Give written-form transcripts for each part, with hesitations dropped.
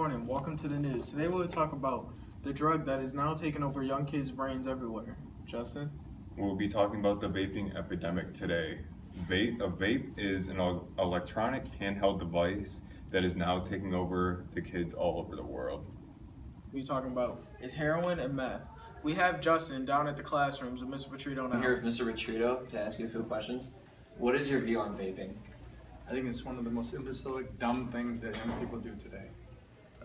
morning. Welcome to the news. Today we'll talk about the drug that is now taking over young kids' brains everywhere. Justin? We'll be talking about the vaping epidemic today. A vape is an electronic handheld device that is now taking over the kids all over the world. We're talking about is heroin and meth. We have Justin down at the classrooms with Mr. Petrito now. I'm here with Mr. Petrito to ask you a few questions. What is your view on vaping? I think it's one of the most imbecilic, dumb things that young people do today.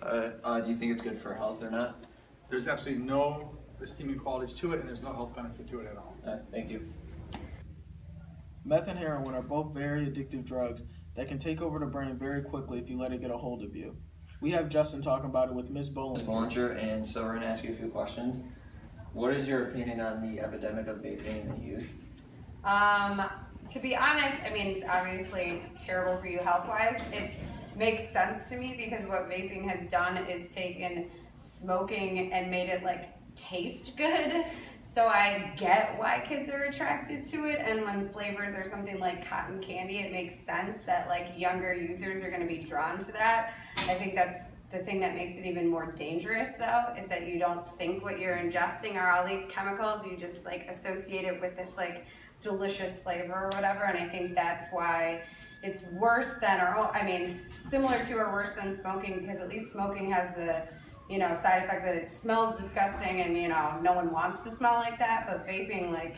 Do you think it's good for health or not? There's absolutely no esteeming qualities to it, and there's no health benefit to it at all. Thank you. Meth and heroin are both very addictive drugs that can take over the brain very quickly if you let it get a hold of you. We have Justin talking about it with Ms. Bollinger, and so we're going to ask you a few questions. What is your opinion on the epidemic of vaping in the youth? To be honest, I mean, it's obviously terrible for you health-wise. It makes sense to me because what vaping has done is taken smoking and made it like taste good. So I get why kids are attracted to it, and when flavors are something like cotton candy, it makes sense that like younger users are going to be drawn to that. I think that's the thing that makes it even more dangerous though, is that you don't think what you're ingesting are all these chemicals, you just like associate it with this like delicious flavor or whatever, and I think that's why it's worse than, similar to or worse than smoking, because at least smoking has the side effect that it smells disgusting and no one wants to smell like that, but vaping, like,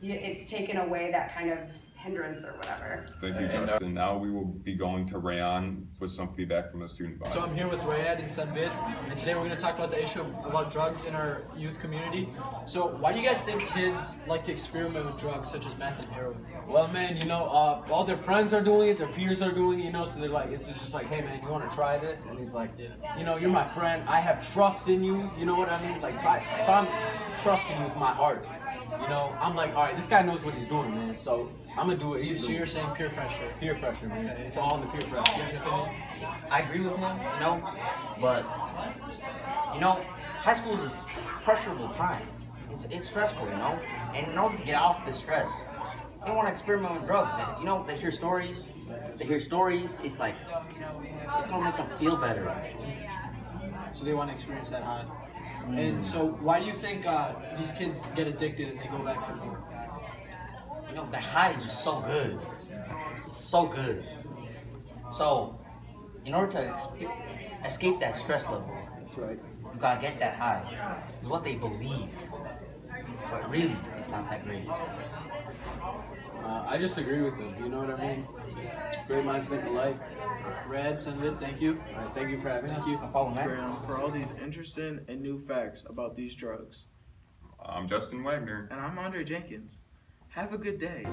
it's taken away that kind of hindrance or whatever. Thank you, Justin. Now we will be going to Rayon with some feedback from the student body. So I'm here with Rayad and Sanvid, and today we're going to talk about the issue about drugs in our youth community. So why do you guys think kids like to experiment with drugs such as meth and heroin? Well, man, all their friends are doing it, their peers are doing it, so they're like, it's just like, hey, man, you want to try this? And he's like, you're my friend, I have trust in you, you know what I mean? Like, if I'm trusting you with my heart, I'm like, all right, this guy knows what he's doing, man, so I'm going to do it. So you're saying peer pressure? Peer pressure, man. Okay. It's all in the peer pressure. I agree with him, but, high school is a pressurable time. It's stressful, and in order to get off the stress, they want to experiment with drugs, and, they hear stories, it's like, it's going to make them feel better. So they want to experience that high. And so why do you think these kids get addicted and they go back for more? The high is just so good. So good. So, in order to escape that stress level, That's right. you gotta get that high. It's what they believe. But really, it's not that great. I just agree with him, you know what I mean? Great minds think alike. Rad, Sanvid, thank you. All right, thank you for having us. For all these interesting and new facts about these drugs. I'm Justin Wagner. And I'm Andre Jenkins. Have a good day.